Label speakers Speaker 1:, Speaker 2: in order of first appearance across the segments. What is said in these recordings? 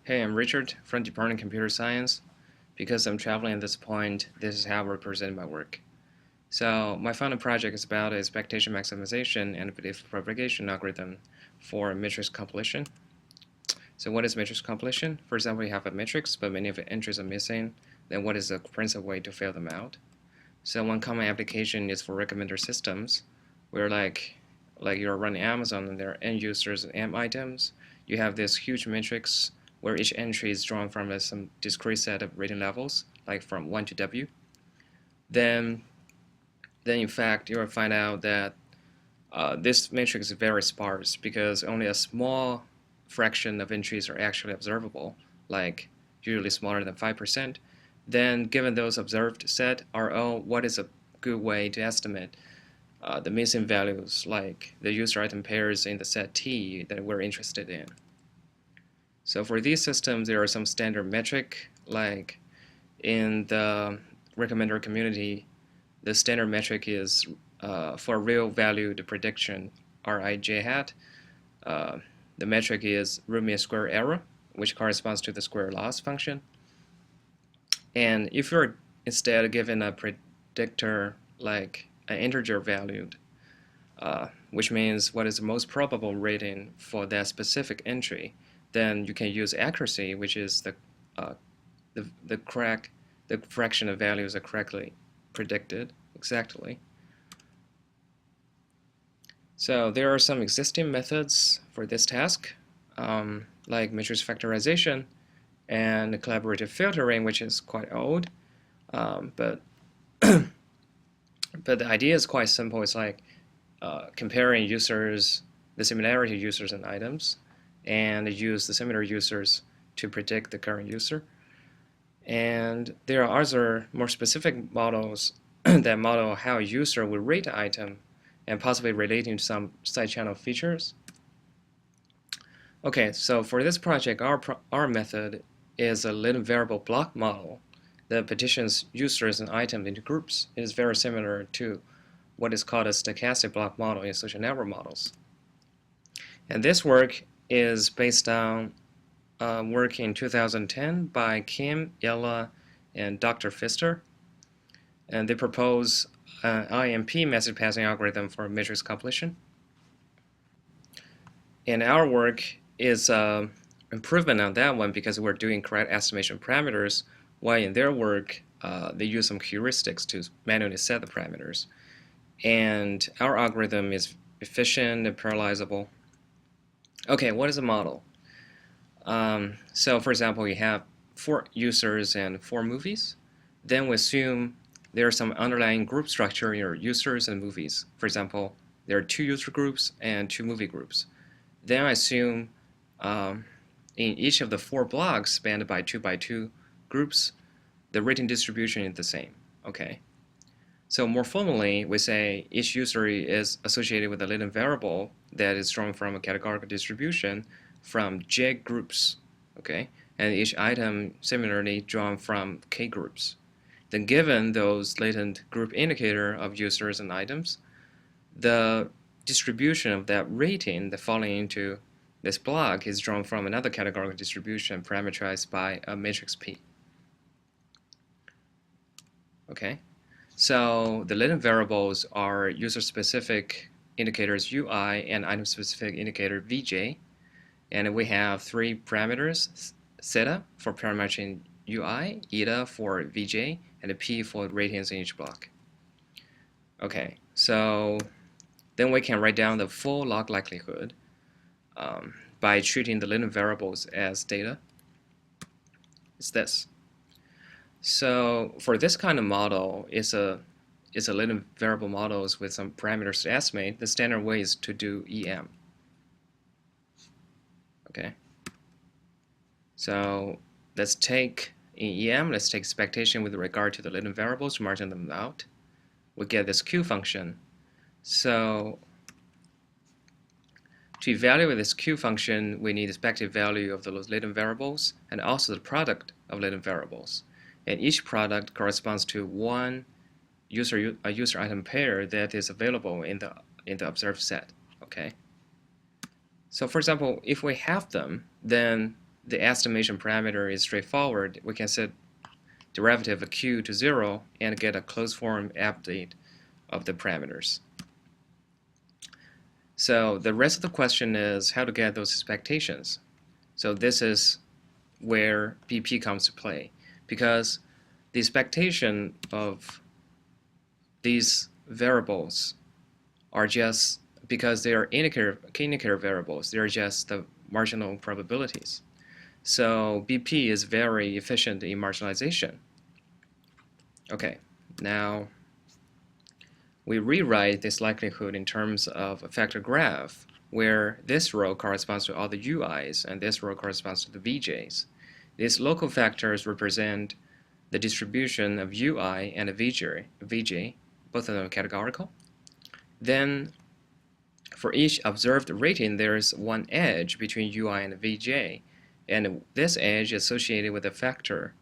Speaker 1: Hey, I'm Richard from Department of Computer Science. Because I'm traveling at this point, this is how I represent my work. So my final project is about expectation maximization and belief propagation algorithm for matrix completion. So what is matrix completion? For example, you have a matrix, but many of the entries are missing. Then what is the principal way to fill them out? So one common application is for recommender systems, where like you're running Amazon and there are end users and M items. You have this huge matrix where each entry is drawn from some discrete set of rating levels, like from 1 to W. Then in fact, you'll find out that this matrix is very sparse because only a small fraction of entries are actually observable, like usually smaller than 5%. Then given those observed set RO, what is a good way to estimate the missing values, like the user item pairs in the set T that we're interested in? So for these systems, there are some standard metric, like in the recommender community, the standard metric is for real valued prediction, Rij hat. The metric is root mean square error, which corresponds to the square loss function. And if you're instead given a predictor like an integer valued, which means what is the most probable rating for that specific entry, then you can use accuracy, which is the fraction of values are correctly predicted exactly. So there are some existing methods for this task, like matrix factorization and collaborative filtering, which is quite old, but the idea is quite simple. It's like comparing users, the similarity of users and items, and use the similar users to predict the current user. And there are other more specific models that model how a user will rate an item and possibly relating to some side channel features. Okay, so for this project, our method is a little variable block model that partitions users and items into groups. It is very similar to what is called a stochastic block model in social network models. And this work is based on work in 2010 by Kim, Ella, and Dr. Pfister. And they propose an EMBP message passing algorithm for matrix completion. And our work is improvement on that one because we're doing correct estimation parameters, while in their work they use some heuristics to manually set the parameters. And our algorithm is efficient and parallelizable. Okay, what is a model? So for example, you have 4 users and 4 movies. Then we assume there's some underlying group structure in your users and movies. For example, there are 2 user groups and 2 movie groups. Then I assume in each of the 4 blocks spanned by 2 by 2 groups, the rating distribution is the same. Okay. So more formally, we say each user is associated with a latent variable that is drawn from a categorical distribution from J groups, okay, and each item similarly drawn from K groups. Then given those latent group indicator of users and items, the distribution of that rating that falling into this block is drawn from another categorical distribution parameterized by a matrix P. Okay, so the latent variables are user-specific indicators UI and item-specific indicator VJ. And we have 3 parameters, theta for parametering UI, eta for VJ, and a P for ratings in each block. Okay, so then we can write down the full log likelihood by treating the latent variables as data. It's this. So for this kind of model, it's a latent variable models with some parameters to estimate. The standard way is to do EM. Okay. So let's take in EM, let's take expectation with regard to the latent variables, margin them out. We get this Q function. So to evaluate this Q function, we need expected value of those latent variables and also the product of latent variables. And each product corresponds to one user item pair that is available in the observed set. Okay. So for example, if we have them, then the estimation parameter is straightforward, we can set derivative of q to 0 and get a closed form update of the parameters. So the rest of the question is how to get those expectations. So this is where BP comes to play, because the expectation of these variables are just, because they are indicator variables, they're just the marginal probabilities. So BP is very efficient in marginalization. Okay, now we rewrite this likelihood in terms of a vector graph, where this row corresponds to all the UIs and this row corresponds to the VJs. These local vectors represent the distribution of UI and a VJ, both of them categorical. Then for each observed rating, there's one edge between UI and VJ, and this edge is associated with a vector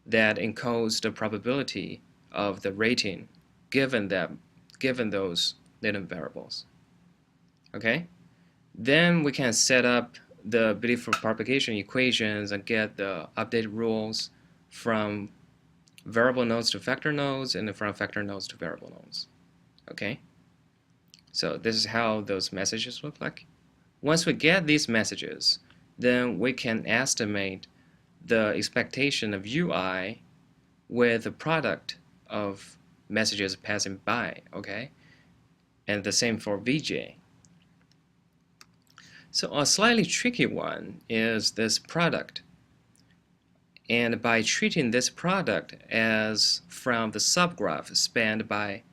Speaker 1: that encodes the probability of the rating given those latent variables. Okay? Then we can set up the belief for propagation equations and get the updated rules from variable nodes to vector nodes and from vector nodes to variable nodes. Okay? So this is how those messages look like. Once we get these messages, then we can estimate the expectation of UI with the product of messages passing by, okay? And the same for VJ. So a slightly tricky one is this product. And by treating this product as from the subgraph spanned by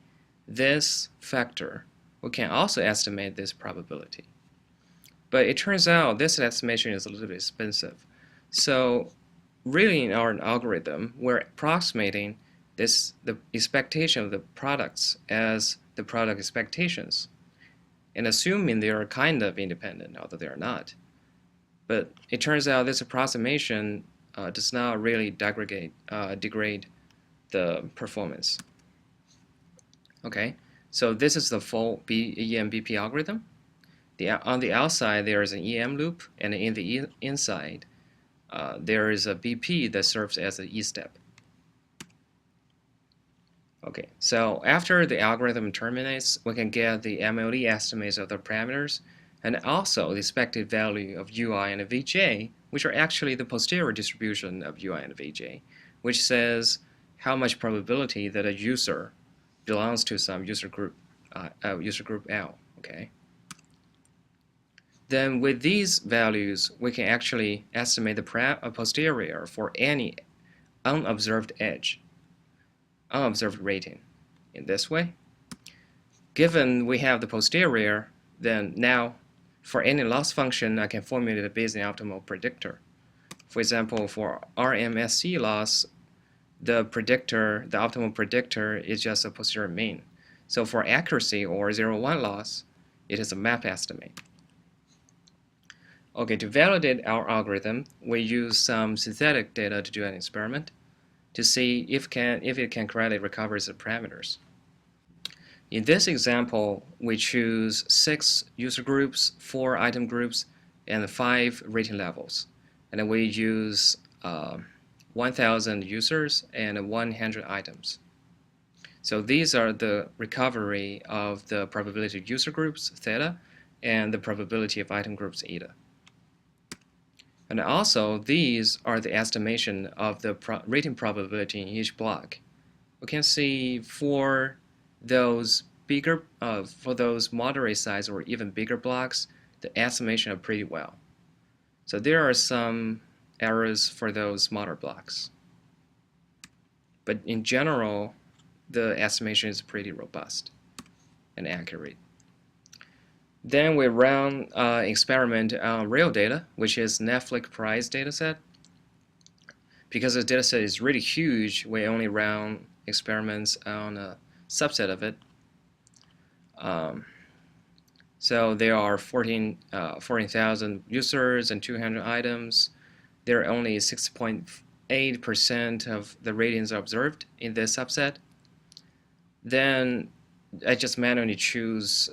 Speaker 1: this vector, we can also estimate this probability. But it turns out this estimation is a little bit expensive. So really in our algorithm, we're approximating the expectation of the products as the product expectations, and assuming they are kind of independent, although they are not. But it turns out this approximation does not really degrade the performance. Okay, so this is the full EMBP algorithm. On the outside, there is an EM loop, and in the inside, there is a BP that serves as an E-step. Okay, so after the algorithm terminates, we can get the MLE estimates of the parameters and also the expected value of UI and VJ, which are actually the posterior distribution of UI and VJ, which says how much probability that a user belongs to some user group L. Okay. Then with these values, we can actually estimate the posterior for any unobserved edge, unobserved rating in this way. Given we have the posterior, then now for any loss function, I can formulate a Bayesian optimal predictor. For example, for RMSE loss, the optimal predictor is just a posterior mean. So for accuracy or 0-1 loss, it is a map estimate. Okay, to validate our algorithm, we use some synthetic data to do an experiment to see if it can correctly recover the parameters. In this example, we choose 6 user groups, 4 item groups, and 5 rating levels. And then we use 1,000 users and 100 items. So these are the recovery of the probability of user groups, theta, and the probability of item groups, eta. And also, these are the estimation of the rating probability in each block. We can see for those moderate size or even bigger blocks, the estimation are pretty well. So there are some errors for those smaller blocks. But in general, the estimation is pretty robust and accurate. Then we run experiment on real data, which is Netflix price dataset. Because the dataset is really huge, we only run experiments on a subset of it. So there are 14,000 users and 200 items. There are only 6.8% of the ratings observed in this subset. Then I just manually choose,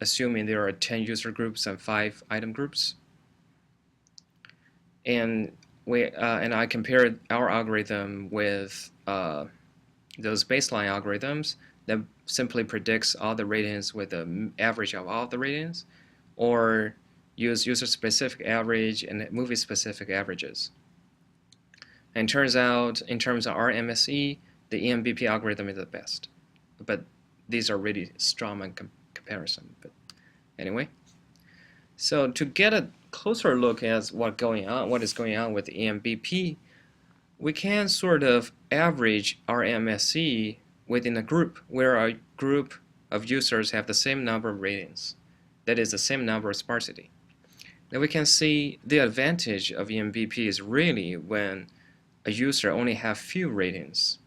Speaker 1: assuming there are 10 user groups and 5 item groups. and I compared our algorithm with those baseline algorithms that simply predicts all the ratings with the average of all the ratings, or use user-specific average and movie-specific averages. And it turns out, in terms of RMSE, the EMBP algorithm is the best. But these are really strong comparison. But anyway, so to get a closer look at what is going on with EMBP, we can sort of average RMSE within a group where a group of users have the same number of ratings, that is the same number of sparsity. Then we can see the advantage of EMBP is really when a user only have few ratings.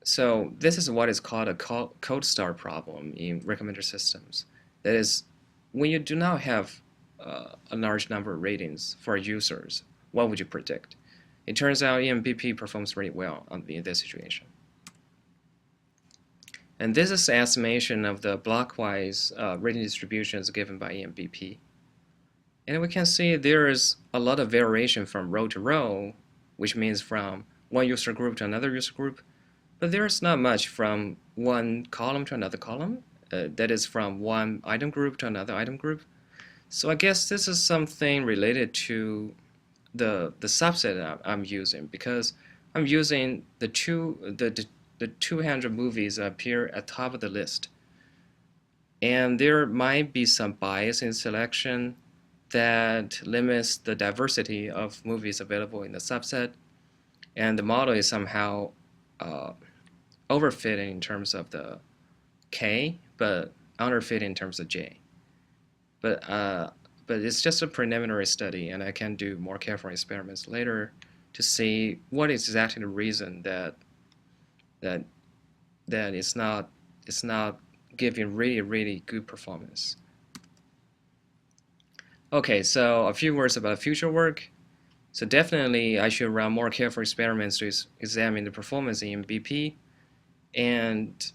Speaker 1: So this is what is called a cold start problem in recommender systems. That is, when you do not have a large number of ratings for users, what would you predict? It turns out EMBP performs really well in this situation. And this is the estimation of the blockwise rating distributions given by EMBP. And we can see there is a lot of variation from row to row, which means from one user group to another user group. But there's not much from one column to another column. That is from one item group to another item group. So I guess this is something related to the subset I'm using, because I'm using the 200 movies that appear at the top of the list. And there might be some bias in selection that limits the diversity of movies available in the subset. And the model is somehow overfitting in terms of the K, but underfitting in terms of J. But it's just a preliminary study, and I can do more careful experiments later to see what is exactly the reason that it's not giving really good performance. Okay, so a few words about future work. So definitely I should run more careful experiments to examine the performance in EMBP. And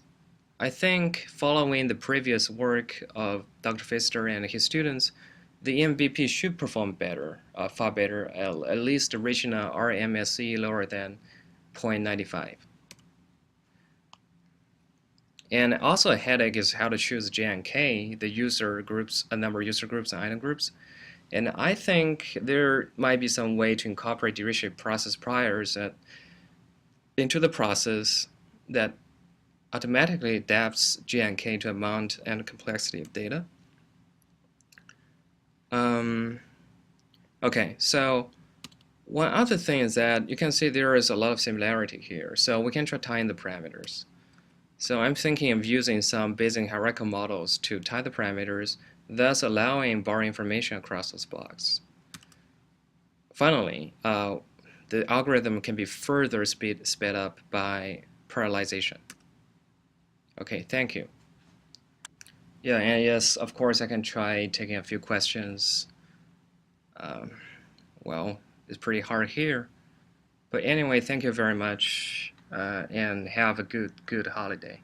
Speaker 1: I think following the previous work of Dr. Pfister and his students, the EMBP should perform better, far better, at least reaching a RMSE lower than 0.95. And also a headache is how to choose J and K, the user groups, a number of user groups and item groups. And I think there might be some way to incorporate derivative process priors into the process that automatically adapts J and K to amount and complexity of data. Okay, so one other thing is that you can see there is a lot of similarity here. So we can try tying the parameters. So I'm thinking of using some Bayesian hierarchical models to tie the parameters, thus allowing borrowing information across those blocks. Finally, the algorithm can be further sped up by parallelization. Okay, thank you. Yeah, and yes, of course, I can try taking a few questions. Well, it's pretty hard here. But anyway, thank you very much, and have a good holiday.